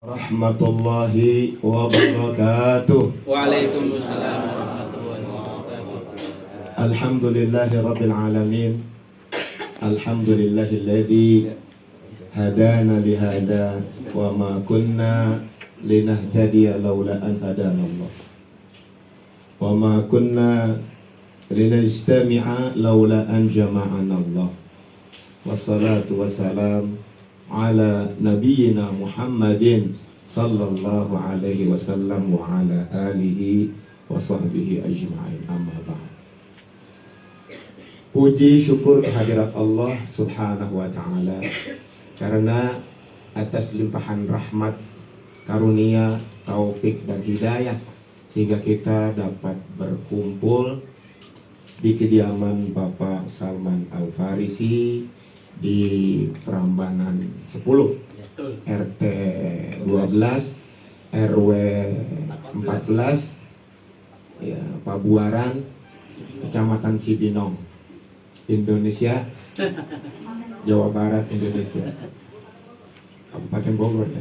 Rahmatullahi wabarakatuh. Waalaikumsalam warahmatullahi wabarakatuh. Alhamdulillahi rabbil alamin. Alhamdulillahilladzi hadana lihada wa ma kunna linahtadiya laula an hadana Allah. Wa ma kunna linajtami'a laula an jama'ana Allah. Wassalatu wassalam ala nabiyyina Muhammadin sallallahu alaihi wasallam wa ala alihi wa sahbihi ajma'in, amma ba'd. Puji syukur kehadirat Allah subhanahu wa ta'ala, karena atas limpahan rahmat, karunia, taufik dan hidayah, sehingga kita dapat berkumpul di kediaman Bapak Salman Al-Farisi di Prambanan 10, RT 12, RW 14, ya, Pabuaran, Kecamatan Cibinong, Indonesia, Jawa Barat, Indonesia, Kabupaten Bogor, ya.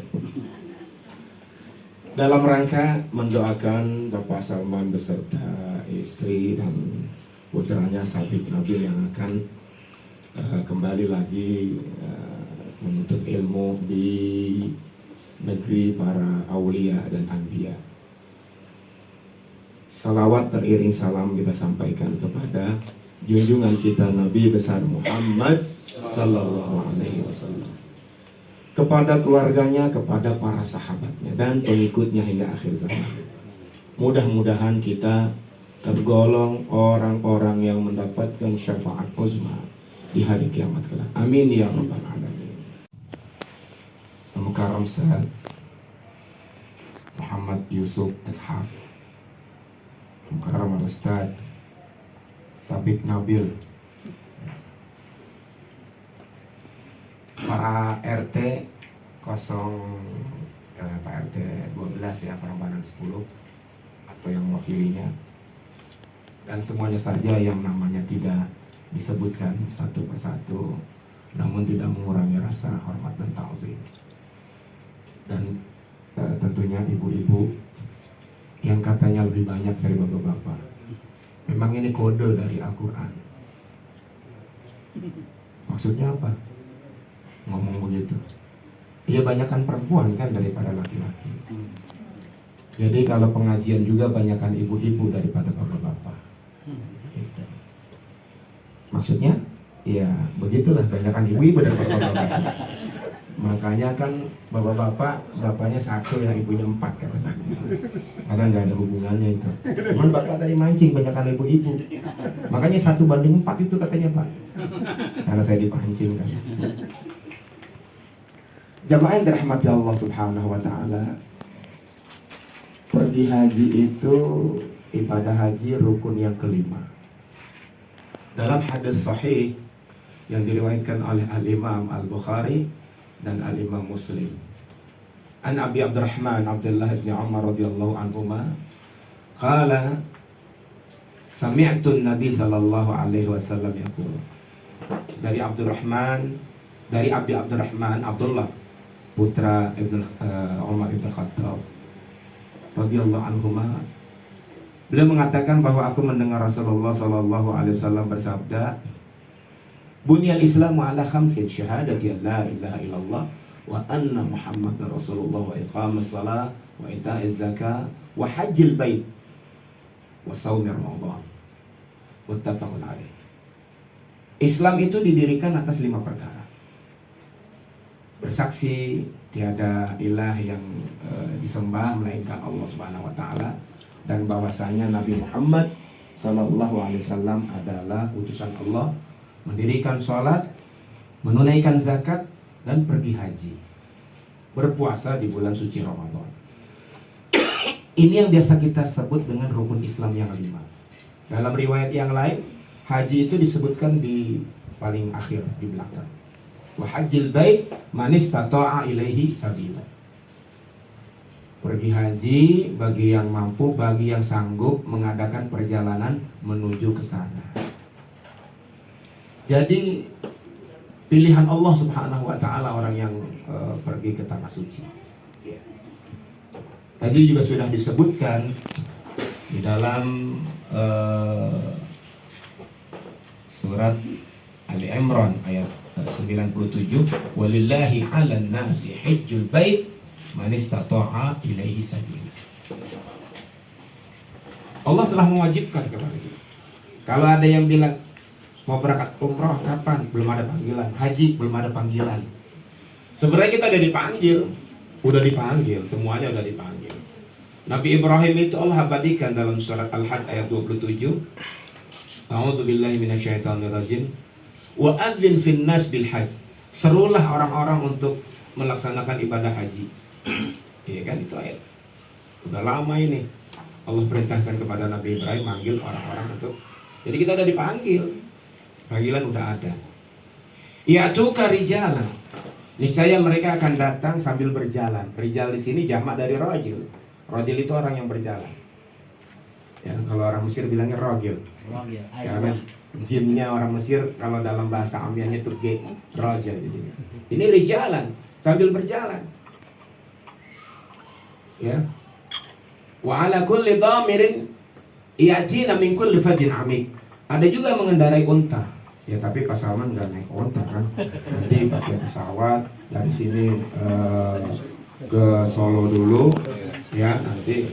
Dalam rangka mendoakan Bapak Salman beserta istri dan putranya Sabik Nabil yang akan kembali lagi menuntut ilmu di negeri para aulia dan anbiya. Salawat teriring salam kita sampaikan kepada junjungan kita Nabi besar Muhammad sallallahu alaihi wasallam, kepada keluarganya, kepada para sahabatnya dan pengikutnya hingga akhir zaman. Mudah-mudahan kita tergolong orang-orang yang mendapatkan syafaat uzma di hari kiamat kelak. Amin ya rabbal alamin. Mukarram Ustaz Muhammad Yusuf Ishaq, Mukarram Ustaz Sabik Nabil, Pak RT 12 ya, Prambanan 10 atau yang mewakilinya, dan semuanya saja yang namanya tidak disebutkan satu persatu, namun tidak mengurangi rasa hormat dan ta'zim. Dan tentunya ibu-ibu yang katanya lebih banyak dari bapak-bapak. Memang ini kode dari Al-Quran. Maksudnya apa ngomong begitu? Iya, banyakkan perempuan kan daripada laki-laki. Jadi kalau pengajian juga banyakkan ibu-ibu daripada bapak-bapak. Gitu. Maksudnya, ya begitulah, banyakkan ibu-ibu daripada bapak-bapak. Makanya kan bapak-bapak, bapaknya satu yang ibunya 4 kan. Karena nggak ada hubungannya itu. Cuman bapak tadi mancing banyakkan ibu-ibu. Makanya 1:4 itu katanya Pak. Karena saya dipancing kan. Jamaah yang dirahmati Allah subhanahu wa ta'ala, pergi haji itu ibadah haji rukun yang kelima. Dalam hadis sahih yang diriwayatkan oleh Al-Imam Al-Bukhari dan Al-Imam Muslim, an Abi Abdurrahman Abdullah bin Umar radhiyallahu anhuma qala sami'tu Nabi sallallahu alaihi wasallam yaqul, dari Abi Abdurrahman Abdullah putra Umar bin Khattab radhiyallahu anhuma, beliau mengatakan bahwa aku mendengar Rasulullah sallallahu alaihi wasallam bersabda, Bunyal Islamu ala khamsin, syahadati an la ilaha illallah wa anna Muhammadar Rasulullah wa iqamis salah wa ita'iz zakah wa hajjil bait wa shaumi Ramadan. Muttafaqun alaih. Islam itu didirikan atas 5 perkara. Bersaksi tiada ilah yang disembah melainkan Allah Subhanahu wa taala, dan bahwasanya Nabi Muhammad sallallahu alaihi wasallam adalah utusan Allah, mendirikan sholat, menunaikan zakat, dan pergi haji, berpuasa di bulan suci Ramadan. Ini yang biasa kita sebut dengan rukun Islam yang 5. Dalam riwayat yang lain, haji itu disebutkan di paling akhir, di belakang. Wa hajjil bait man istata'a ilaihi sabila. Pergi haji bagi yang mampu, bagi yang sanggup mengadakan perjalanan menuju ke sana. Jadi pilihan Allah Subhanahu wa taala orang yang pergi ke tanah suci. Ya. Tadi juga sudah disebutkan di dalam surat Ali Imran ayat 97, walillahi 'alan nasi hajjul bait man istata'a ilaihi sabila. Allah telah mewajibkan kepada kita. Kalau ada yang bilang mau berangkat umroh kapan? Belum ada panggilan. Haji belum ada panggilan. Sebenarnya kita udah dipanggil, semuanya udah dipanggil. Nabi Ibrahim itu Allah abadikan dalam surat Al-Hajj ayat 27. A'udzubillahi minasyaitonirrajim. Wa adzin fin nas bil hajj. Serulah orang-orang untuk melaksanakan ibadah haji. Iya kan, itu ayat. Udah lama ini Allah perintahkan kepada Nabi Ibrahim manggil orang-orang untuk. Jadi kita udah dipanggil. Panggilan udah ada. Ya'tuka rijalan. Niscaya mereka akan datang sambil berjalan. Rijal di sini jamak dari rajil. Rajil itu orang yang berjalan. Ya, kalau orang Mesir bilangnya rogil. Karena jinnya orang Mesir kalau dalam bahasa Amiannya itu rajil jadinya. Ini rijalan sambil berjalan. Ya. Wa ala kulli dhamirin yatina min kulli fajin amik. Ada juga mengendarai unta. Ya tapi Pak Salman nggak naik unta kan. Nanti pakai pesawat dari sini ke Solo dulu ya nanti.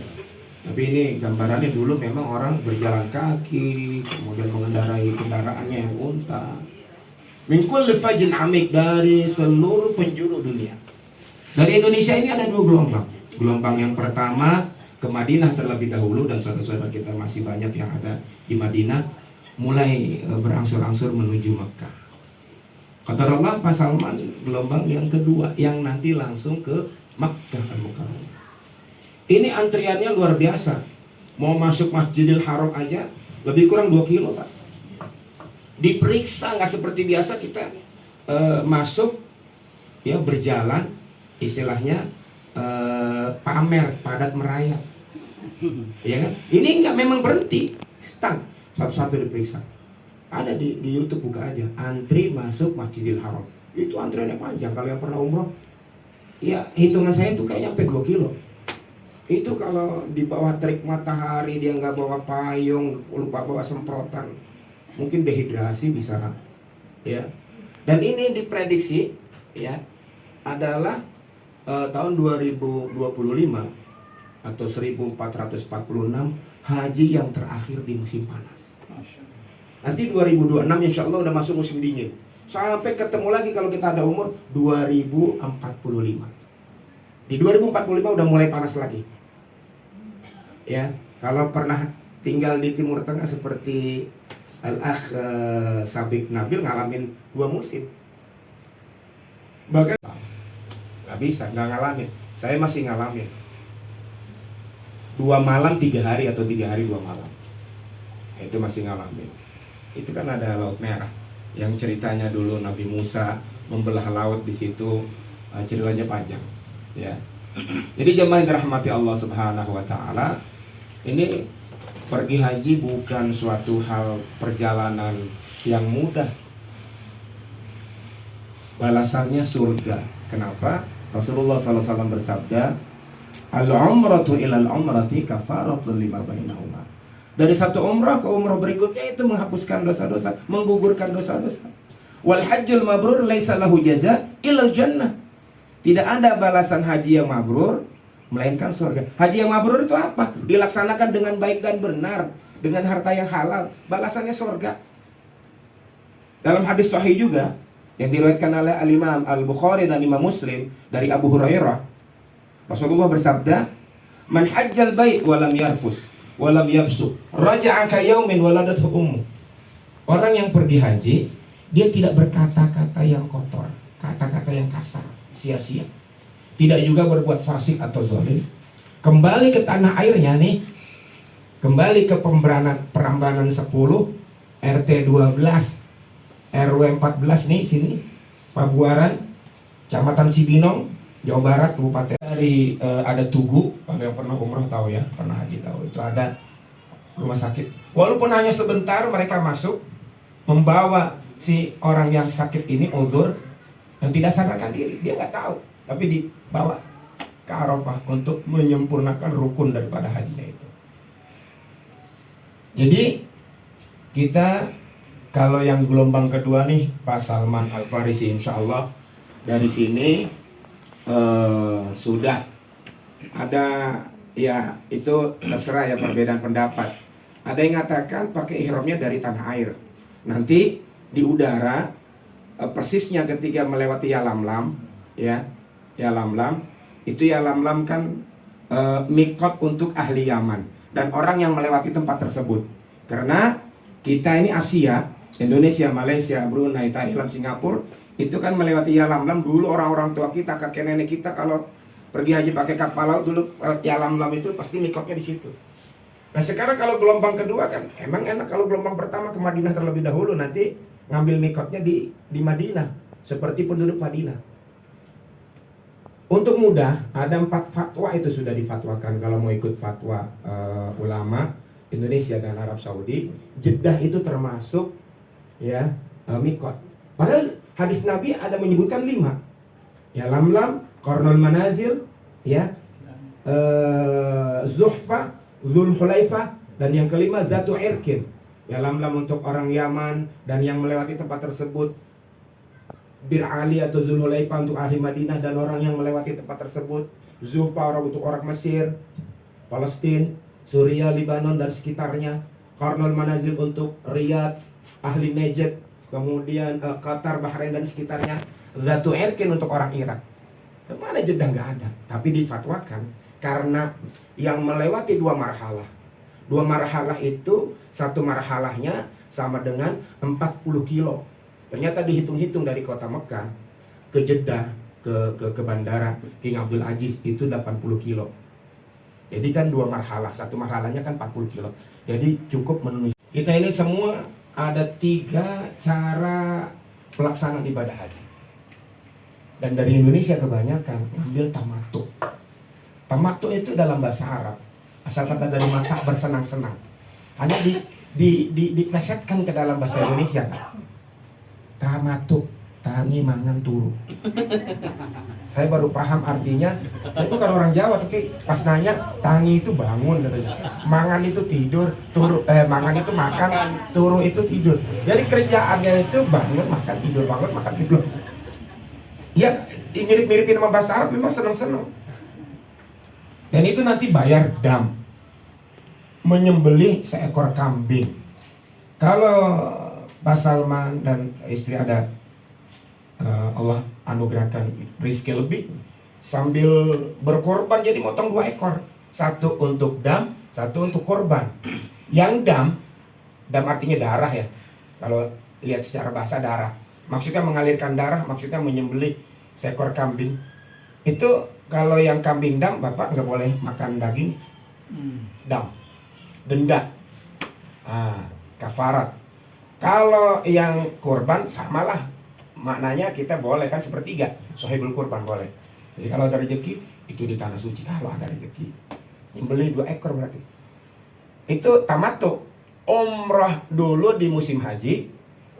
Tapi ini gambarannya dulu memang orang berjalan kaki, kemudian mengendarai kendaraannya yang unta. Min kulli fajin amik, dari seluruh penjuru dunia. Dari Indonesia ini ada 2 gelombang. Gelombang yang pertama ke Madinah terlebih dahulu, dan saudara-saudara kita masih banyak yang ada di Madinah, mulai berangsur-angsur menuju Mekah. Kata Allah Pak Salman, gelombang yang kedua yang nanti langsung ke Makkah Al-Mukarramah. Ini antriannya luar biasa. Mau masuk Masjidil Haram aja lebih kurang 2 kilo Pak. Diperiksa, nggak seperti biasa kita masuk ya berjalan istilahnya pamer, padat merayap. Ya kan? Ini nggak memang berhenti, stang satu-satu diperiksa. Ada di YouTube, buka aja, antri masuk Masjidil Haram. Itu antriannya panjang. Kalau yang pernah umroh, ya hitungan saya itu kayaknya sampai 2 kilo. Itu kalau di bawah terik matahari, dia nggak bawa payung, lupa bawa semprotan, mungkin dehidrasi bisa, ya. Dan ini diprediksi, ya, adalah tahun 2025 atau 1446 haji yang terakhir di musim panas. Nanti 2026 insya Allah udah masuk musim dingin. Sampai ketemu lagi kalau kita ada umur 2045. Di 2045 udah mulai panas lagi. Ya, kalau pernah tinggal di Timur Tengah seperti Al-Akh Sabik Nabil ngalamin 2 musim. Bahkan nggak bisa, nggak ngalamin. Saya masih ngalamin 2 malam 3 hari atau 3 hari 2 malam. Itu masih ngalamin. Itu kan ada Laut Merah yang ceritanya dulu Nabi Musa membelah laut di situ, ceritanya panjang, ya. Jadi jemaah yang dirahmati Allah Subhanahu wa taala, ini pergi haji bukan suatu hal perjalanan yang mudah. Balasannya surga. Kenapa? Rasulullah SAW bersabda, al-umratu ilal umrati kafaratun lima bainahuma. Dari satu umrah ke umrah berikutnya itu menghapuskan dosa-dosa, menggugurkan dosa-dosa. Wal hajjul mabrur laisa lahu jaza illal jannah. Tidak ada balasan haji yang mabrur melainkan surga. Haji yang mabrur itu apa? Dilaksanakan dengan baik dan benar, dengan harta yang halal, balasannya surga. Dalam hadis sahih juga yang diriwayatkan oleh Al-Imam Al-Bukhari dan Imam Muslim dari Abu Hurairah, Rasulullah bersabda, "Man hajjal bait wa lam yarfus wa lam yabsu, raja'a ka yaumin waladathu ummu." Orang yang pergi haji, dia tidak berkata-kata yang kotor, kata-kata yang kasar, sia-sia. Tidak juga berbuat fasik atau zalim. Kembali ke tanah airnya nih, kembali ke Prambanan 10, RT 12, RW 14 nih sini, Pabuaran, Kecamatan Cibinong, Jawa Barat, Kabupaten. Dari ada Tugu, kalau yang pernah umroh tahu ya, pernah haji tahu, itu ada rumah sakit. Walaupun hanya sebentar, mereka masuk membawa si orang yang sakit ini udzur dan tidak sadarkan diri, dia nggak tahu, tapi dibawa ke Arafah untuk menyempurnakan rukun daripada hajinya itu. Jadi kita kalau yang gelombang kedua nih Pak Salman Al Farisi, insya Allah dari sini sudah ada, ya itu terserah ya perbedaan pendapat. Ada yang mengatakan pakai ihramnya dari tanah air. Nanti di udara persisnya ketika melewati Yalamlam, ya Yalamlam itu Yalamlam kan mikot untuk ahli Yaman dan orang yang melewati tempat tersebut. Karena kita ini Asia, Indonesia, Malaysia, Brunei, Thailand, Singapura, itu kan melewati Yalamlam. Dulu orang-orang tua kita, kakek nenek kita kalau pergi haji pakai kapal laut dulu Yalamlam itu pasti mikotnya di situ. Nah sekarang kalau gelombang kedua kan emang enak kalau gelombang pertama ke Madinah terlebih dahulu, nanti ngambil mikotnya di Madinah seperti penduduk Madinah. Untuk mudah ada 4 fatwa itu sudah difatwakan. Kalau mau ikut fatwa ulama Indonesia dan Arab Saudi, Jeddah itu termasuk ya mikot. Padahal hadis Nabi ada menyebutkan 5. Ya Lamlam, Qarnul Manazil, ya Zuhfa, Dzul Hulaifah, dan yang kelima Zatu Irkin. Ya Lamlam untuk orang Yaman dan yang melewati tempat tersebut, Bir Ali atau Dzul Hulaifah untuk ahli Madinah dan orang yang melewati tempat tersebut, Zuhfa orang untuk orang Mesir, Palestina, Suriah, Lebanon dan sekitarnya, Qarnul Manazil untuk Riyadh, ahli Najd, kemudian Qatar, Bahrain dan sekitarnya, Zatu Irkin untuk orang Irak. Kemana Jeddah nggak ada, tapi difatwakan karena yang melewati 2 marhalah. 2 marhalah itu satu marhalahnya sama dengan 40 kilo. Ternyata dihitung-hitung dari kota Mekah ke Jeddah ke bandara King Abdul Aziz itu 80 kilo. Jadi kan 2 marhalah, satu marhalahnya kan 40 kilo. Jadi cukup memenuhi. Kita ini semua ada 3 cara pelaksanaan ibadah haji. Dan dari Indonesia kebanyakan ambil tamattu. Tamattu itu dalam bahasa Arab, asal kata dari mata bersenang-senang. Hanya diplesetkan ke dalam bahasa Indonesia. Tamattu, tangi mangan turu. Saya baru paham artinya. Saya bukan orang Jawa, tapi pas nanya tangi itu bangun katanya. Mangan itu tidur, mangan itu makan, turu itu tidur. Jadi kerjaannya itu bangun makan tidur, bangun makan tidur. Ya, mirip-miripin sama bahasa Arab, memang senang-senang. Dan itu nanti bayar dam, menyembelih seekor kambing. Kalau Pak Salman dan istri ada Allah anugerahkan rezeki lebih, sambil berkorban jadi motong 2 ekor, 1 untuk dam, 1 untuk korban. Yang dam artinya darah ya. Kalau lihat secara bahasa darah, maksudnya mengalirkan darah, maksudnya menyembelih seekor kambing. Itu kalau yang kambing dam, Bapak nggak boleh makan daging dam, denda, kafarat. Kalau yang kurban samalah, maknanya kita boleh kan sepertiga, sohibul kurban boleh. Jadi kalau ada rezeki itu di tanah suci, kalau ada rezeki nyembelih 2 ekor berarti. Itu tamattu, umrah dulu di musim haji,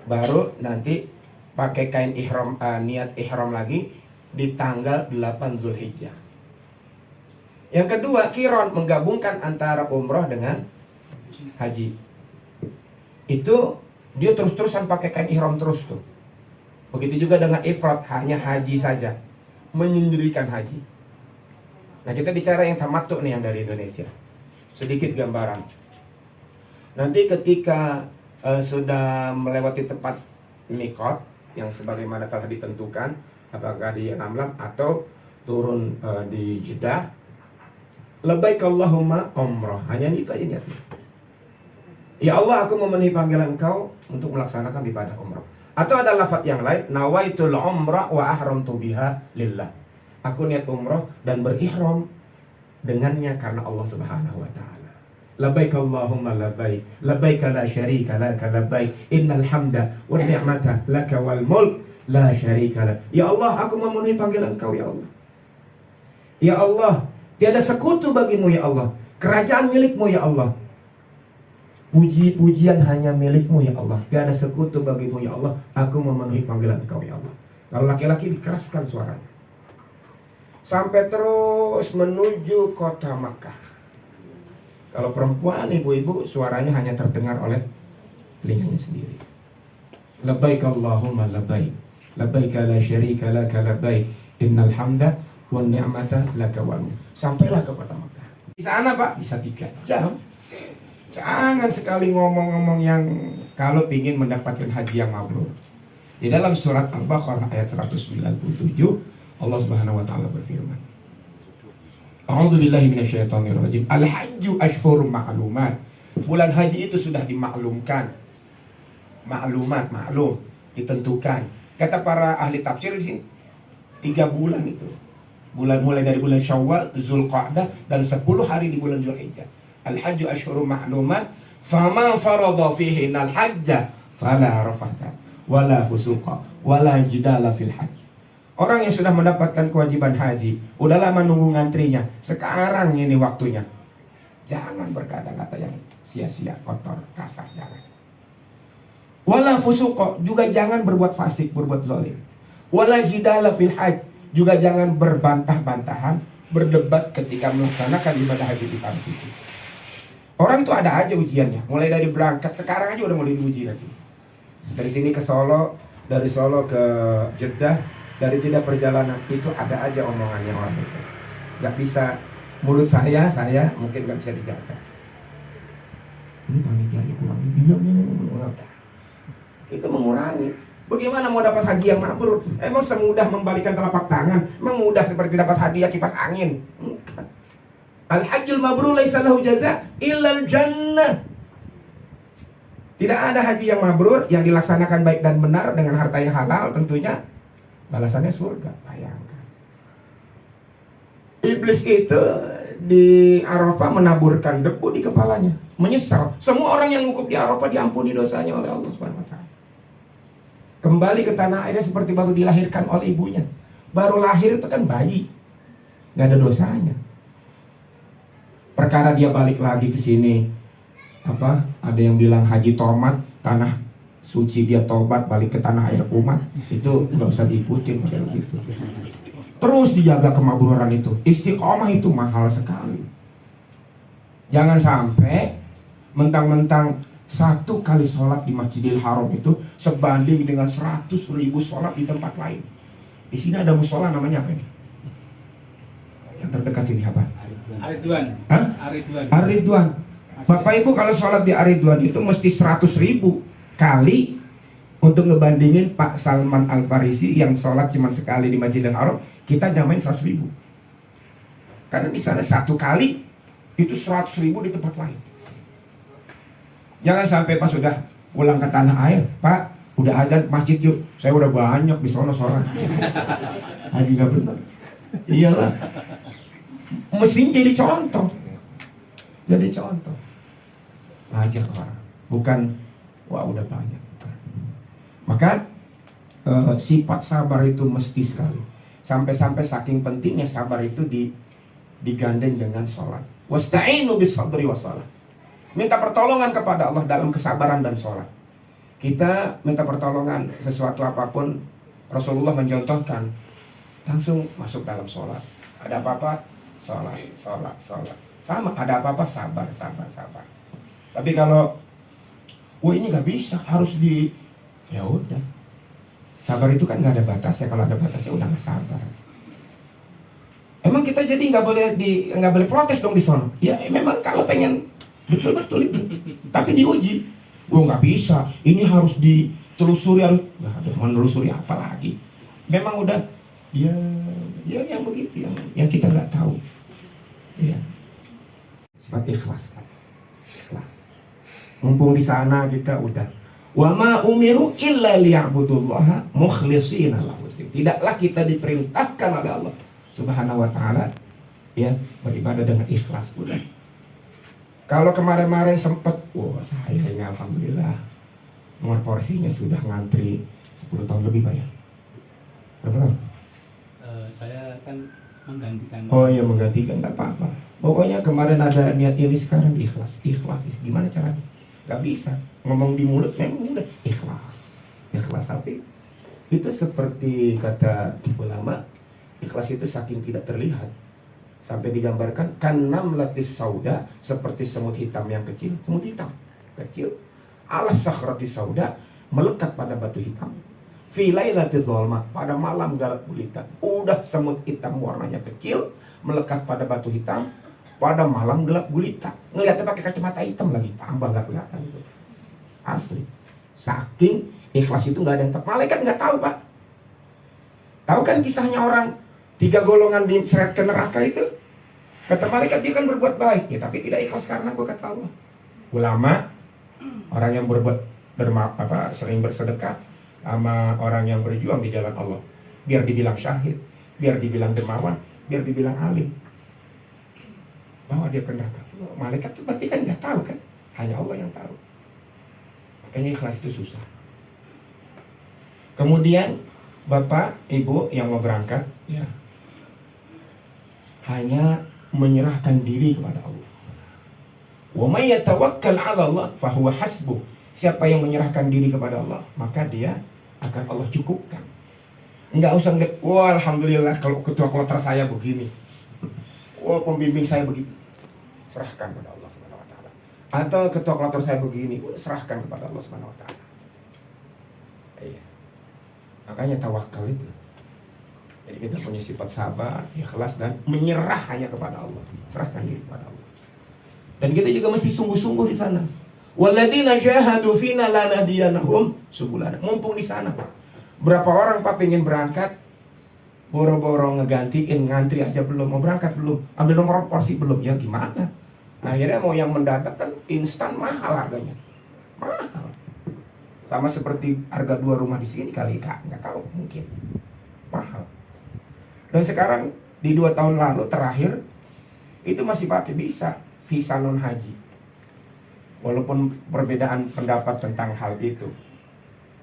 baru nanti pakai kain ihram, niat ihram lagi di tanggal 8 Zulhijjah. Yang kedua, qiron, menggabungkan antara umroh dengan haji. Itu dia terus-terusan pakai kain ihram terus tuh. Begitu juga dengan ifrat, hanya haji saja, menyendirikan haji. Nah kita bicara yang tamattu nih, yang dari Indonesia. Sedikit gambaran. Nanti ketika sudah melewati tempat mikot yang sebagaimana telah ditentukan, apakah di Yalamlam atau turun di Jeddah, labbaik Allahumma umrah. Hanya itu aja niatnya. Ya Allah, aku memenuhi panggilan Engkau untuk melaksanakan ibadah umrah. Atau ada lafaz yang lain, nawaitul umrah wa ahramtu biha lillah. Aku niat umrah dan berihram dengannya karena Allah Subhanahu wa taala. Labbaik Allahumma labbaik, labbaik la syarika laka labbaik, innal hamda wan ni'mata laka wal mulk la syarika lak. Ya Allah, aku memenuhi panggilan Engkau ya Allah. Ya Allah, tiada sekutu bagimu ya Allah. Kerajaan milikmu ya Allah. Puji-pujian hanya milikmu ya Allah. Tiada sekutu bagimu ya Allah. Aku memenuhi panggilan Engkau ya Allah. Kalau laki-laki dikeraskan suaranya. sampai terus menuju kota Makkah. Kalau perempuan, ibu-ibu, suaranya hanya terdengar oleh telinganya sendiri. Labbaik Allahumma labbaik, labbaik la syarika laka labbaik, innal hamda wan ni'mata laka wal mulk. Sampailah ke kota Makkah. Di sana Pak bisa 3 jam. Jangan sekali ngomong-ngomong yang kalau ingin mendapatkan haji yang mabrur. Di dalam surat Al-Baqarah ayat 197 Allah Subhanahu wa taala berfirman, A'udzubillahi minasyaitonirrajim. Al-hajju ashhurum ma'lumat. Bulan haji itu sudah dimaklumkan. Maklumat, maklum, ditentukan. Kata para ahli tafsir di sini 3 bulan itu. Bulan mulai dari bulan Syawal, Zulqa'dah dan 10 hari di bulan Zulhijjah. Al-hajju ashhurum ma'lumat, faman farada fihi al-hajja fala rafatha wala fusuqa wala jidala fil hajj. Orang yang sudah mendapatkan kewajiban haji, udah lama nunggu ngantrinya, sekarang ini waktunya. Jangan berkata-kata yang sia-sia, kotor, kasar, jangan. Wala fusuqa, juga jangan berbuat fasik, berbuat zalim. Wala jidala fil hajj, juga jangan berbantah-bantahan, berdebat ketika melaksanakan ibadah haji di tanah suci. Orang itu ada aja ujiannya, mulai dari berangkat, sekarang aja udah mulai diuji lagi. Dari sini ke Solo, dari Solo ke Jeddah, dari Jeddah perjalanan itu ada aja omongannya orang itu. Gak bisa, mulut saya mungkin gak bisa dijaga. Ini panitianya kurang itu mengurangi. Bagaimana mau dapat haji yang mabrur? Emang semudah membalikan telapak tangan? Emang mudah seperti dapat hadiah kipas angin? Al-hajjul mabrur laisa lahu jaza illal jannah. Tidak ada haji yang mabrur yang dilaksanakan baik dan benar dengan harta yang halal, tentunya balasannya surga. Bayangkan. Iblis itu di Arafah menaburkan debu di kepalanya, menyesal. Semua orang yang wukuf di Arafah diampuni dosanya oleh Allah Subhanahu wa taala. Kembali ke tanah airnya seperti baru dilahirkan oleh ibunya. Baru lahir itu kan bayi, nggak ada dosanya. Perkara dia balik lagi ke sini, ada yang bilang haji tomat, tanah suci dia tobat balik ke tanah air umat, itu nggak usah diikutin model gitu. Terus dijaga kemabruran itu, istiqomah itu mahal sekali. Jangan sampai mentang-mentang 1 kali sholat di Masjidil Haram itu sebanding dengan 100.000 sholat di tempat lain. Di sini ada musola namanya apa ini? Yang terdekat sini apa? Ar-Ridwan. Hah? Ar-Ridwan. Ar-Ridwan. Bapak Ibu kalau sholat di Ar-Ridwan itu mesti 100.000 kali untuk ngebandingin Pak Salman Al-Farisi yang sholat cuma sekali di Masjidil Haram, kita jamain 100.000. Karena di sana 1 kali itu 100.000 di tempat lain. Jangan sampai pas sudah pulang ke tanah air, Pak, udah azan masjid yuk. Saya udah banyak di sana sholat. Haji gak benar. Iyalah. Mesti jadi contoh. Jadi contoh. Ngajak orang. Bukan, wah udah banyak. Maka sifat sabar itu mesti sekali. Sampai-sampai saking pentingnya sabar itu digandeng dengan sholat. Wasta'inu bis sabri was shalah. Minta pertolongan kepada Allah dalam kesabaran dan sholat. Kita minta pertolongan sesuatu apapun, Rasulullah mencontohkan, langsung masuk dalam sholat. Ada apa-apa, sholat. Sama, ada apa-apa, sabar. Tapi kalau, ini gak bisa, harus ya udah. Sabar itu kan gak ada batas ya, kalau ada batasnya udah gak sabar. Emang kita jadi nggak boleh protes dong di sana? Ya memang kalau pengen betul itu, tapi diuji. Gua nggak bisa. Ini harus ditelusuri, harus ada menelusuri apa lagi? Memang udah ya yang begitu yang kita nggak tahu. Ya. Seperti ikhlas. Mumpung di sana kita udah. Wa ma umiru illa liya'budullaha mukhlishina lahu. Tidaklah kita diperintahkan oleh Allah Subhanahu wa taala ya beribadah dengan ikhlas udah. Kalau kemarin-kemarin sempet, saya ini alhamdulillah nomor porsinya sudah ngantri 10 tahun lebih Pak ya. Berapa tahun? Saya kan menggantikan. Oh iya menggantikan, nggak apa-apa. Pokoknya kemarin ada niat ini, sekarang ikhlas. Gimana caranya? Gak bisa ngomong di mulut, memang udah ikhlas tapi itu seperti kata ulama, Ikhlas itu saking tidak terlihat sampai digambarkan kanamlatis sauda, seperti semut hitam yang kecil. Semut hitam kecil alas sakhratis sauda, melekat pada batu hitam. Fi lailatul dzulma, pada malam gelap gulita. Udah semut hitam warnanya kecil melekat pada batu hitam pada malam gelap gulita. Ngelihatnya pakai kacamata hitam lagi, tambah gak kelihatan itu. Asli. Saking ikhlas itu nggak ada yang tahu. Malaikat nggak tahu, Pak. Tahu kan kisahnya orang 3 golongan diseret ke neraka itu? Kata malaikat, dia kan berbuat baik, ya, tapi tidak ikhlas karena gue kata Allah. Ulama, orang yang sering bersedekah, sama orang yang berjuang di jalan Allah, biar dibilang syahid, biar dibilang dermawan, biar dibilang alim, bahwa dia ke neraka. Malaikat itu berarti kan nggak tahu kan? Hanya Allah yang tahu. Makanya ikhlas itu susah. Kemudian Bapak, Ibu yang mau berangkat, ya, hanya menyerahkan diri kepada Allah. Wa may yatawakkal 'ala Allah fahuwa hasbuh. Siapa yang menyerahkan diri kepada Allah, maka dia akan Allah cukupkan. Enggak usah ngeliat, wah alhamdulillah kalau ketua kloter saya begini, wah pembimbing saya begini. Serahkan kepada Allah Subhanahu wa taala. Atau ketua kloter saya begini, serahkan kepada Allah Subhanahu wa taala. Iya. Makanya tawakal itu. Jadi kita punya sifat sabar, ikhlas, dan menyerah hanya kepada Allah. Serahkan diri kepada Allah. Dan kita juga mesti sungguh-sungguh di sana. Walladzina jahadu fina lanahdiyanahum subulana. Mumpung di sana, Pak. Berapa orang, Pak, pengen berangkat, boro-boro ngegantiin, ngantri aja belum, mau berangkat belum, ambil nomor porsi belum, ya gimana? Akhirnya mau yang mendadak kan instan, mahal harganya. Mahal. Sama seperti harga 2 rumah di sini kali, Kak, nggak tahu, mungkin mahal. Dan sekarang di 2 tahun lalu terakhir itu masih pakai visa non haji. Walaupun perbedaan pendapat tentang hal itu.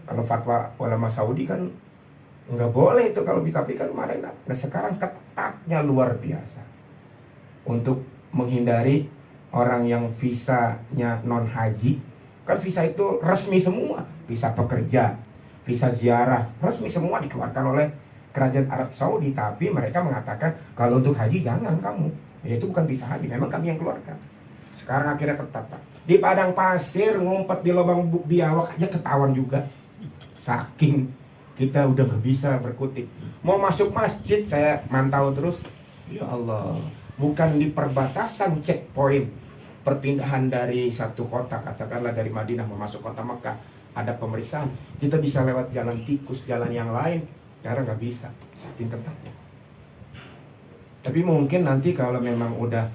Kalau fatwa ulama Saudi kan nggak boleh itu kalau bisa, tapi kan kemarin. Nah sekarang ketatnya luar biasa untuk menghindari orang yang visanya non haji. Kan visa itu resmi semua, visa pekerja, visa ziarah, resmi semua dikeluarkan oleh kerajaan Arab Saudi. Tapi mereka mengatakan kalau untuk haji jangan kamu, ya itu bukan visa haji, memang kami yang keluarkan. Sekarang akhirnya ketat, Pak. Di padang pasir ngumpet di lubang biawak aja ketahuan juga. Saking kita udah nggak bisa berkutik. Mau masuk masjid saya mantau terus. Ya Allah, bukan di perbatasan checkpoint perpindahan dari satu kota, katakanlah dari Madinah mau masuk kota Mekah, ada pemeriksaan. Kita bisa lewat jalan tikus, jalan yang lain. Sekarang nggak bisa, saking ketatnya. Tapi mungkin nanti kalau memang udah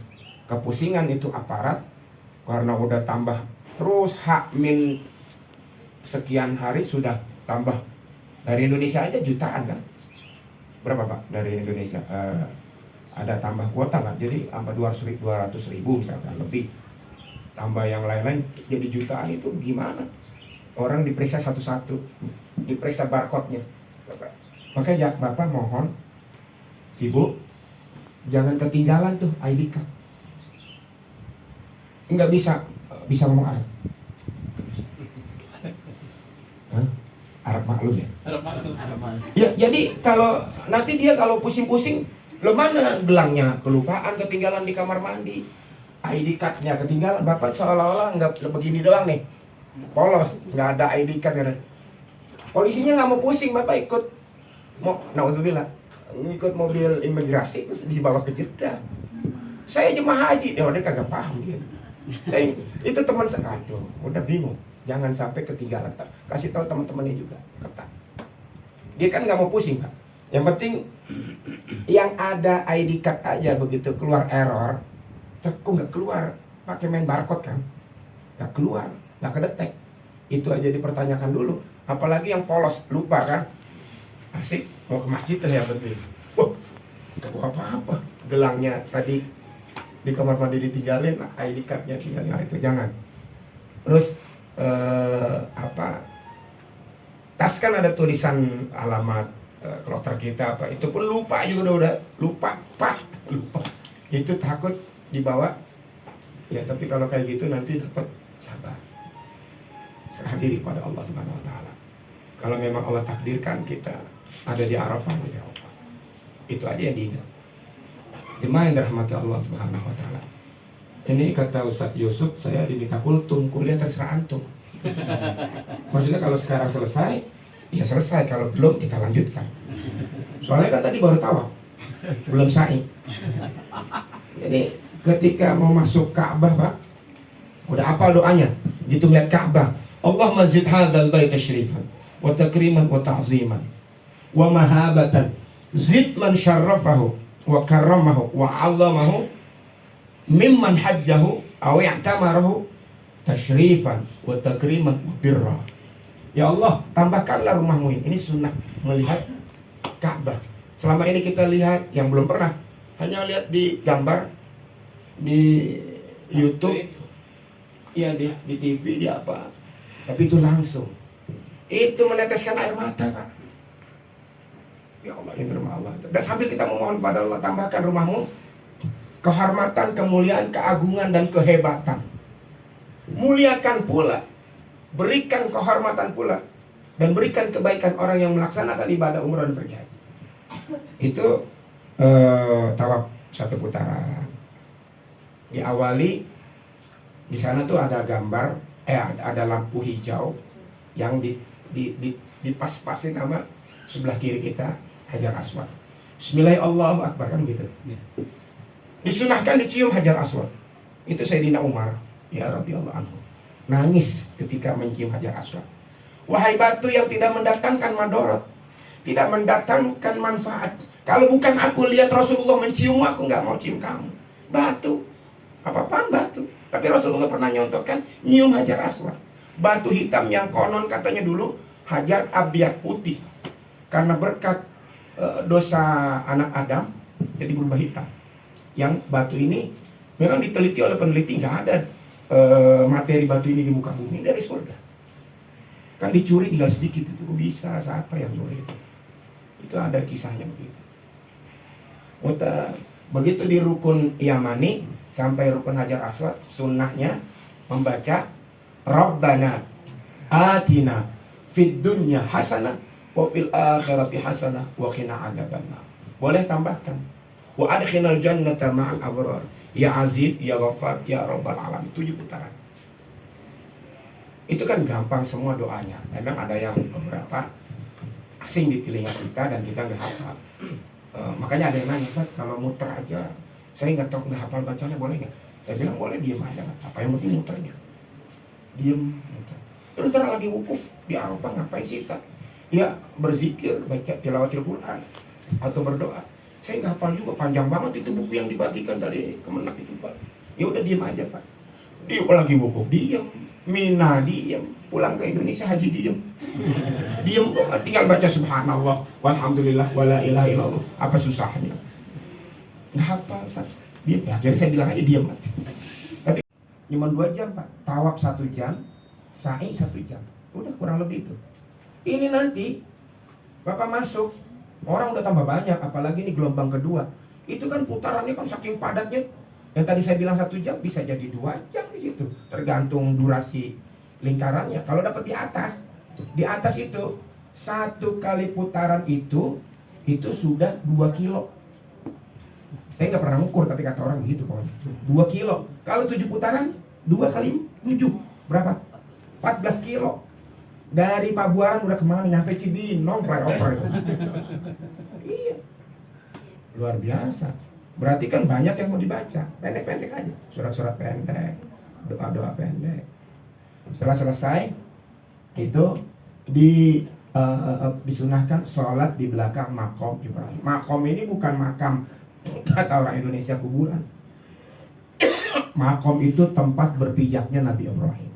kepusingan itu aparat, karena udah tambah terus H- sekian hari sudah tambah. Dari Indonesia aja jutaan kan. Berapa, Pak, dari Indonesia? Ada tambah kuota kan, jadi tambah 200 ribu misalkan lebih. Tambah yang lain-lain jadi jutaan, itu gimana? Orang diperiksa satu-satu, diperiksa barcode-nya. Makanya Bapak mohon, Ibu, jangan ketinggalan tuh ID card. Nggak bisa ngomong Arab. Hah? Arab maklum ya? Arab maklum. Ya, jadi kalau nanti dia kalau pusing-pusing, lo mana gelangnya kelupaan, ketinggalan di kamar mandi, ID card-nya ketinggalan. Bapak seolah-olah nggak begini doang nih, polos, nggak ada ID card kan. Polisinya nggak mau pusing, Bapak ikut naudzubillah, ikut mobil imigrasi terus dibawa ke Jeddah. Saya jemaah haji, dia kagak paham dia. Itu teman saya, aduh, udah bingung. Jangan sampai ketinggalan. Kasih tahu teman-temannya juga, ketat. Dia kan nggak mau pusing, Pak. Yang penting yang ada ID card aja, begitu keluar error, kok nggak keluar, pakai main barcode kan, nggak keluar, nggak kedetek. Itu aja dipertanyakan dulu. Apalagi yang polos, lupa kan, asik mau ke masjid ya penting. Wah, nggak bawa apa-apa, gelangnya tadi di kamar mandi ditinggalin, ID cardnya tinggalin, itu jangan. Terus tas kan ada tulisan alamat kloter kita apa, itu pun lupa juga, udah lupa Pak, lupa. Itu takut dibawa ya. Tapi kalau kayak gitu nanti dapat sabar, serah diri pada Allah Subhanahu wa taala. Kalau memang Allah takdirkan kita ada di Arafah, ya Allah. Itu aja yang diingat. Jemaah yang dirahmati Allah Subhanahu wa taala. Ini kata Ustadz Yusuf, saya diminta kultum, kuliah terserah antum. Maksudnya kalau sekarang selesai, ya selesai. Kalau belum, kita lanjutkan. Soalnya kan tadi baru tawaf, belum sa'i. Jadi ketika mau masuk Ka'bah, Pak, udah hafal doanya. Gitu lihat Ka'bah, Allahumma zid hadzal bait tasyrifan wa takriman wa ta'ziman wa mahabatan. Zid man syarrafahu wa karramahu wa 'azzamahu mimman hajjahu aw i'tamarahu tasyrifan wa takriman wa birra. Ya Allah, tambahkanlah rumahmu ini. Ini sunnah melihat Ka'bah. Selama ini kita lihat yang belum pernah, hanya lihat di gambar, di YouTube, ya di TV, di apa. Tapi itu langsung. Itu meneteskan air mata, Pak. Ya Allah, ini rumah Allah. Dan sambil kita memohon pada Allah, tambahkan rumahmu kehormatan, kemuliaan, keagungan, dan kehebatan. Muliakan pula, berikan kehormatan pula, dan berikan kebaikan orang yang melaksanakan ibadah umrah dan pergi haji. Itu tawaf satu putaran. Diawali di sana tuh ada gambar, ada lampu hijau yang dipas-pasin sama sebelah kiri kita Hajar Aswad. Bismillahirrahmanirrahim kan gitu. Disunahkan dicium Hajar Aswad. Itu Sayyidina Umar, ya radhiyallahu anhu, nangis ketika mencium Hajar Aswad. Wahai batu yang tidak mendatangkan madorot, tidak mendatangkan manfaat. Kalau bukan aku lihat Rasulullah mencium, aku nggak mau cium kamu. Batu, apa-apaan batu. Tapi Rasulullah pernah nyontohkan nyium Hajar Aswad. Batu hitam yang konon katanya dulu Hajar Abyad putih. Karena berkat dosa anak Adam jadi berubah hitam. Yang batu ini memang diteliti oleh peneliti, nggak ada materi batu ini di muka bumi, dari surga. Kan dicuri tinggal sedikit, itu bisa, siapa yang nyuri itu? Itu ada kisahnya begitu. Begitu di rukun Yamani sampai rukun Hajar Aswad, sunnahnya membaca Rabbana atina fid dunya hasanah wa fil akhirati hasanah wa qina adzabannar. Boleh tambahkan wa adkhilal jannata ma'al abrar ya aziz ya ghaffar ya rabbal alamin. 7 putaran. Itu kan gampang semua doanya. Memang ada yang beberapa asing di telinga kita dan kita nggak hafal. Makanya ada yang nanya, Ustaz, kalau muter aja saya nggak hafal bacanya, boleh nggak? Saya bilang boleh, diem aja, apa yang penting muternya. Diem, muter. Terus ntar lagi wukuf di Arafah ngapain sih, Ustaz? Ya berzikir, baca tilawatil Quran atau berdoa. Saya nggak hafal juga, panjang banget itu buku yang dibagikan dari Kemenak itu, Pak. Ya udah diem aja, Pak. Dia lagi wukuf, diem. Mina diem, pulang ke Indonesia haji diem. Diem kok, tinggal baca subhanallah walhamdulillah wala ilaha illallah. Apa susahnya? Nggak hafal, Pak. Diem. Ya, akhirnya saya bilang aja diem. Tapi cuma 2 jam, Pak. Tawaf 1 jam, sa'i 1 jam. Udah kurang lebih itu. Ini nanti Bapak masuk, orang udah tambah banyak, apalagi ini gelombang kedua. Itu kan putarannya kan saking padatnya. Yang tadi saya bilang 1 jam bisa jadi 2 jam di situ, tergantung durasi lingkarannya. Kalau dapat di atas itu 1 kali putaran itu sudah 2 kilo. Saya nggak pernah ngukur, tapi kata orang begitu pokoknya. 2 kilo. Kalau 7 putaran, 2 kali 7 berapa? 14 kilo. Dari Pabuaran udah kemana? Nyampe Cibinong, flyover itu. Iya, luar biasa. Berarti kan banyak yang mau dibaca. Pendek-pendek aja, surat-surat pendek, doa-doa pendek. Setelah selesai itu disunahkan sholat di belakang makom Ibrahim. Makom ini bukan makam kata orang Indonesia kuburan. Makom itu tempat berpijaknya Nabi Ibrahim.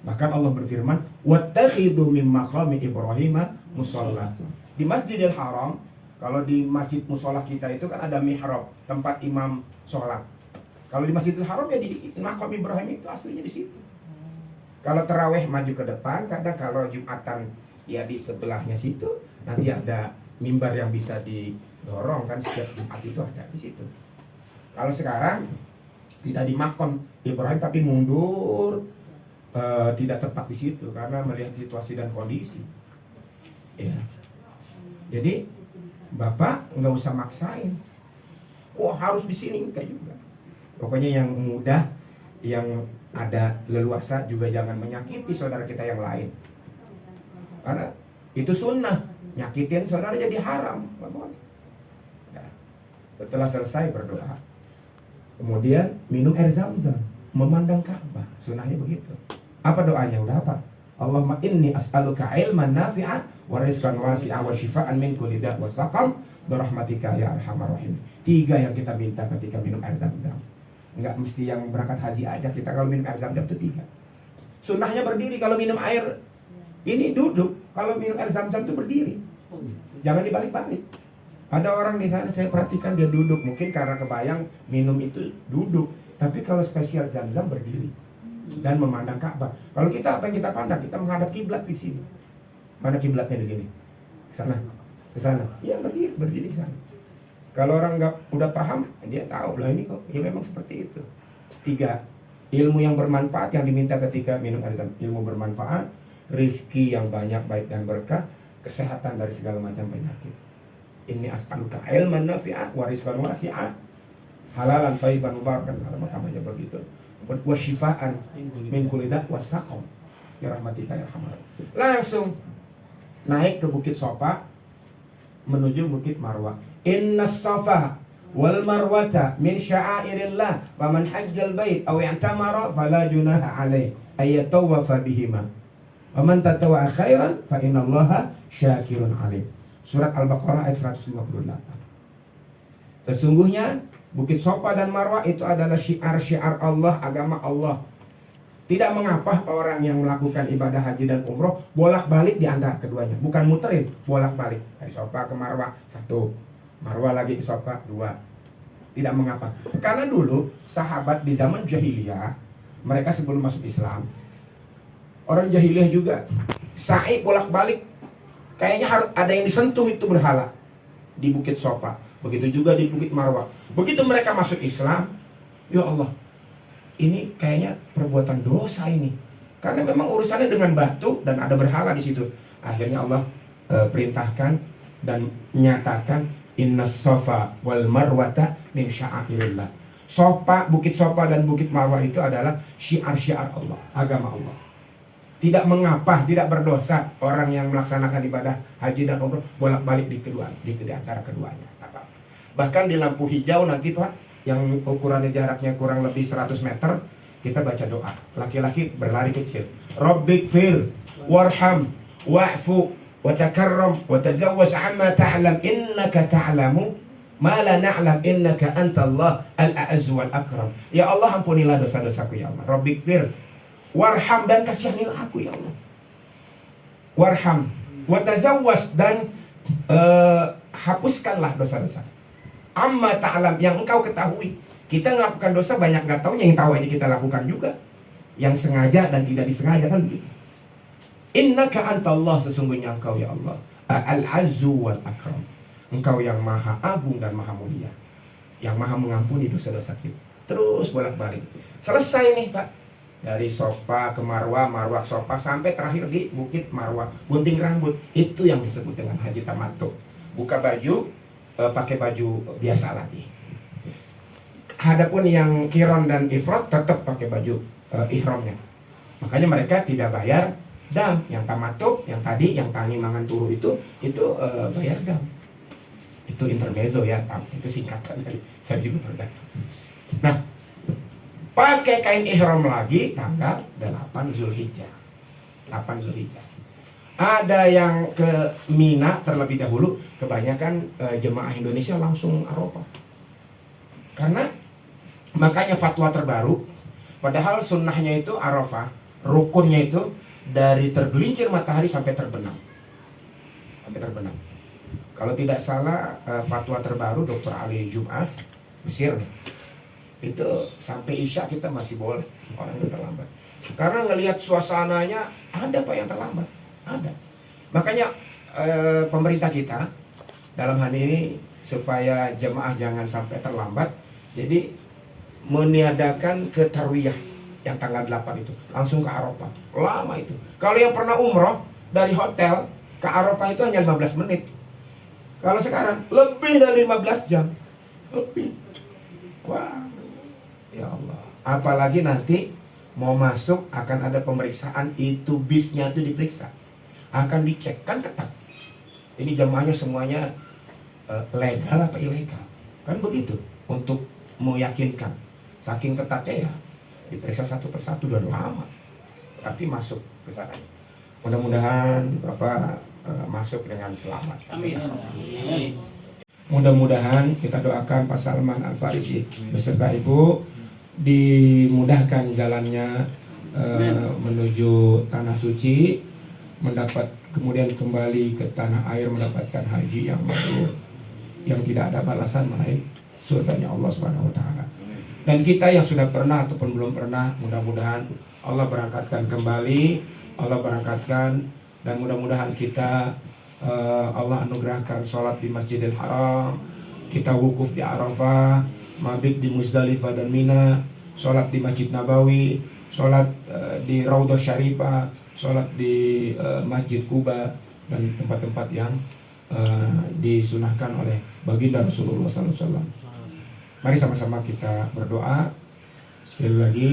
Bahkan Allah berfirman, "Wattakhidhu min maqami Ibrahim musalla." Di Masjidil Haram, kalau di masjid musola kita itu kan ada mihrab, tempat imam sholat. Kalau di Masjidil Haram ya di maqam Ibrahim itu aslinya di situ. Kalau terawih maju ke depan, kadang kalau Jumatan ya di sebelahnya situ, nanti ada mimbar yang bisa didorong kan, setiap Jumat itu ada di situ. Kalau sekarang tidak di maqam Ibrahim tapi mundur, tidak tepat di situ karena melihat situasi dan kondisi. Ya. Jadi Bapak nggak usah maksain. Oh harus di sini, enggak juga. Pokoknya yang mudah, yang ada leluasa juga jangan menyakiti saudara kita yang lain. Karena itu sunnah. Nyakitin saudara jadi haram. Nggak boleh. Nah, setelah selesai berdoa, kemudian minum air zam-zam, memandang Ka'bah. Sunnahnya begitu. Apa doanya? Udah apa? Allahumma inni as'aluka ilman nafi'an wa rizqan wasi'an wa shifaan min kulli da' wa saqam birahmatika ya arhamar rahim. 3 yang kita minta ketika minum air zam-zam. Enggak mesti yang berangkat haji aja, kita kalau minum air zam-zam itu 3. Sunnahnya berdiri, kalau minum air ini duduk, kalau minum air zam-zam itu berdiri. Jangan dibalik-balik. Ada orang di sana saya perhatikan dia duduk, mungkin karena kebayang minum itu duduk, tapi kalau spesial zam-zam berdiri dan memandang Ka'bah. Kalau kita apa yang kita pandang? Kita menghadap kiblat di sini. Mana kiblatnya di sini? Ke sana. Ke sana. Iya, berdiri di sana. Kalau orang nggak udah paham, dia tahu lah ini kok. Ya memang seperti itu. 3, ilmu yang bermanfaat yang diminta ketika minum air zam-zam. Ilmu bermanfaat, rizki yang banyak, baik dan berkah, kesehatan dari segala macam penyakit. Ini as'aluka ilman nafi'an wa rizqan wasi'an, halalan thayyiban mubarakan, namanya begitu. Wa shifaan min kulli da' wa saqam ya rahmatika ya arhamar. Langsung naik ke Bukit Sofa menuju Bukit Marwah. Innas safa wal marwata min sya'airillah wa man hajjal bait aw i'tamara fala junaha alaihi ay yatawafa bihima wa man tatawwa khairan fa innallaha syakirun alim. Surat Al-Baqarah ayat 158. Sesungguhnya Bukit Sofa dan Marwah itu adalah syiar-syiar Allah, agama Allah. Tidak mengapa orang yang melakukan ibadah haji dan umroh bolak-balik di antara keduanya. Bukan muterin, bolak-balik. Dari Sofa ke Marwah 1, Marwah lagi ke Sofa 2. Tidak mengapa. Karena dulu sahabat di zaman jahiliyah, mereka sebelum masuk Islam, orang jahiliyah juga sa'i bolak-balik. Kayaknya harus ada yang disentuh itu berhala di Bukit Sofa. Begitu juga di Bukit Marwah. Begitu mereka masuk Islam, ya Allah, ini kayaknya perbuatan dosa ini. Karena memang urusannya dengan batu dan ada berhala di situ. Akhirnya Allah perintahkan dan menyatakan innas safa wal marwata min sya'airillah. Sofa, Bukit Sofa dan Bukit Marwah itu adalah syiar-syiar Allah, agama Allah. Tidak mengapa, tidak berdosa orang yang melaksanakan ibadah haji dan umroh bolak-balik di antara keduanya. Bahkan di lampu hijau nanti Pak, yang ukurannya jaraknya kurang lebih 100 meter, kita baca doa. Laki-laki berlari kecil. Rabbighfir warham wa'fu wa takarram wa tazawwaj amma ta'lam innaka ta'lamu ma la na'lam innaka antallah al-a'azzu wal akram. Ya Allah, ampunilah dosa-dosaku ya Allah. Rabbighfir warham, dan kasihanilah aku ya Allah. Warham wa tazawwaj, dan hapuskanlah dosa-dosa. Amma ta'lam, yang engkau ketahui. Kita melakukan dosa banyak gak tahu, yang tahu aja kita lakukan juga. Yang sengaja dan tidak disengaja kan begitu. Innaka antallah, sesungguhnya engkau ya Allah al-azzu wal akram. Engkau yang maha agung dan maha mulia, yang maha mengampuni dosa-dosa kita. Terus bolak-balik. Selesai nih Pak. Dari Sofa ke Marwah, Marwah Sofa, sampai terakhir di Bukit Marwah. Gunting rambut, itu yang disebut dengan haji tamattu. Buka baju, pakai baju biasa lagi. Adapun yang kiron dan ifrad tetap pakai baju ihramnya. Makanya mereka tidak bayar dam. Yang tamattu, yang tadi, yang tani mangan turu itu bayar dam. Itu intermezzo ya, itu singkatan dari saya juga pernah. Nah, pakai kain ihram lagi tanggal 8 Zulhijjah. 8 Zulhijjah. Ada yang ke Mina terlebih dahulu, kebanyakan jemaah Indonesia langsung Arafah. Karena makanya fatwa terbaru, padahal sunnahnya itu Arafah, rukunnya itu dari tergelincir matahari sampai terbenam. Sampai terbenam. Kalau tidak salah fatwa terbaru Dr. Ali Jum'ah Mesir, itu sampai Isya kita masih boleh, orang yang terlambat. Karena ngelihat suasananya ada Pak yang terlambat. Ada. Makanya pemerintah kita dalam hal ini supaya jemaah jangan sampai terlambat, jadi meniadakan ke tarwiyah yang tanggal 8 itu langsung ke Arafah. Lama itu. Kalau yang pernah umroh dari hotel ke Arafah itu hanya 15 menit. Kalau sekarang lebih dari 15 jam. Lebih. Wah. Ya Allah. Apalagi nanti mau masuk akan ada pemeriksaan, itu bisnya itu diperiksa. Akan dicek, kan ketat. Ini jamaahnya semuanya legal apa ilegal. Kan begitu. Untuk meyakinkan. Saking ketatnya ya diperiksa satu persatu dan lama. Tapi masuk ke sana. Mudah-mudahan Bapak masuk dengan selamat. Amin. Amin. Mudah-mudahan kita doakan Pak Salman Al-Farisi beserta Ibu dimudahkan jalannya menuju tanah suci, mendapat kemudian kembali ke tanah air mendapatkan haji yang mabrur, yang tidak ada balasan melain surganya Allah Subhanahu wa taala. Dan kita yang sudah pernah ataupun belum pernah, mudah-mudahan Allah berangkatkan kembali, Allah berangkatkan, dan mudah-mudahan kita Allah anugerahkan sholat di Masjidil Haram, kita wukuf di Arafah, mabit di Muzdalifah dan Mina, sholat di Masjid Nabawi, sholat di Raudhah Syarifah, sholat di Masjid Kuba, dan tempat-tempat yang disunahkan oleh baginda Rasulullah SAW. Mari sama-sama kita berdoa. Sekali lagi,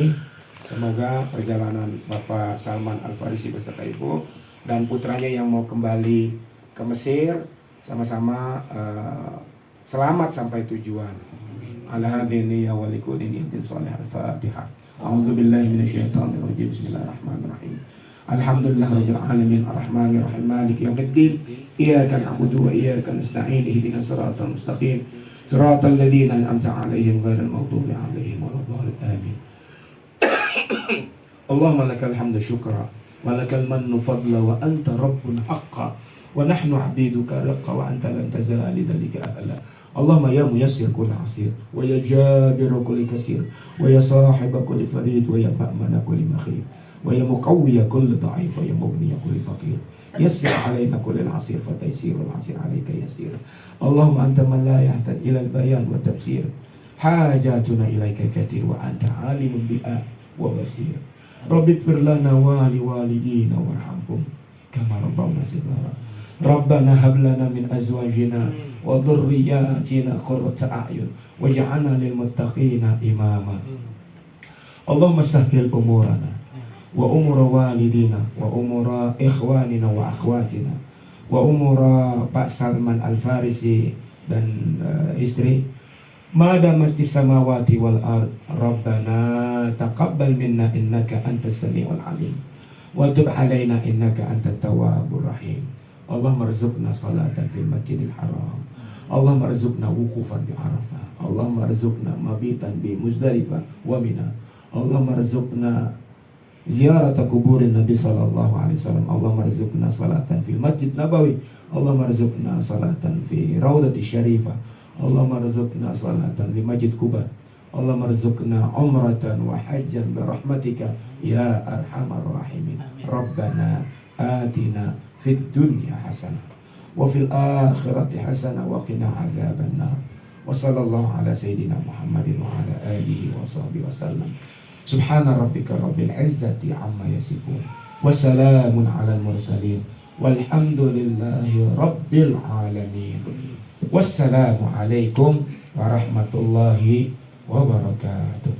semoga perjalanan Bapak Salman Al-Farisi beserta Ibu dan putranya yang mau kembali ke Mesir sama-sama selamat sampai tujuan. Ala hadini ya walikudini din soleh al-fatihah. A'udzu billahi minasyaitonir rajim. Bismillahirrahmanirrahim. Alhamdulillah rabbil alamin arrahmanir rahim maliki yaumiddin. Iyyaka na'budu wa iyyaka nasta'in ihdinas siratal mustaqim. Siratal ladzina an'amta 'alaihim ghairil maghdubi 'alaihim waladdallin. Amin. Allahumma lakal hamdu syukra wa lakal mannu fadla wa anta rabbun haqqa wa nahnu 'abiduka raqqa wa anta lam tazal lidzalika ahla. Allahumma ya muyassir kulli asir wa ya jabir kulli kasir wa ya sahib kulli farid wa ya ma'mana kulli makhir wa ya muqawwi kulli dha'if wa ya mughni kulli faqir yassir 'alaina kulli asir fa taysirul asir 'alaika yasir. Allahumma anta man la yahtaj ila al-bayan wa tafsir hajatuna ilaika kathir wa anta 'alimun biha wa basir. Rabbighfir lana wa li walidina warhamhum kama rabbawna shighara. Rabbana hab lana min azwajina wa dhurriyyatina qurrata a'yun waj'alna lil muttaqina imama. Allahumma sahhil umurana wa umura walidina wa umura ikhwanina wa akhwatina wa umura Pak Salman Al-Farisi dan istri madamati samawati wal ard. Rabbana taqabbal minna innaka antas samiul alim wa tub alaina innaka antat tawwabur rahim. Allahumma rzuqna salatan fil masjidil haram. Allahumma rzuqna wukufan di Arafah. Allahumma rzuqna mabitan bi Muzdalifah wa Mina. Allahumma rzuqna ziyarata kuburin Nabi sallallahu alaihi wasallam. Allahumma rzuqna salatan fil Masjid Nabawi. Allahumma rzuqna salatan fi Raudhati Syarifah. Allahumma rzuqna salatan fi Masjid Kuba. Allahumma rzuqna umratan wa hajjan bi rahmatika ya arhamar rahimin. Rabbana atina fid dunya hasanah wa fil akhirati hasanah wa qina adzaban nar. Wa sallallahu ala sayyidina Muhammadin wa ala alihi wa sahbihi wasallam. Subhana rabbika rabbil izzati amma yasifun wa salamun alal mursalin walhamdulillahi rabbil alamin. Wassalamu alaikum warahmatullahi wabarakatuh.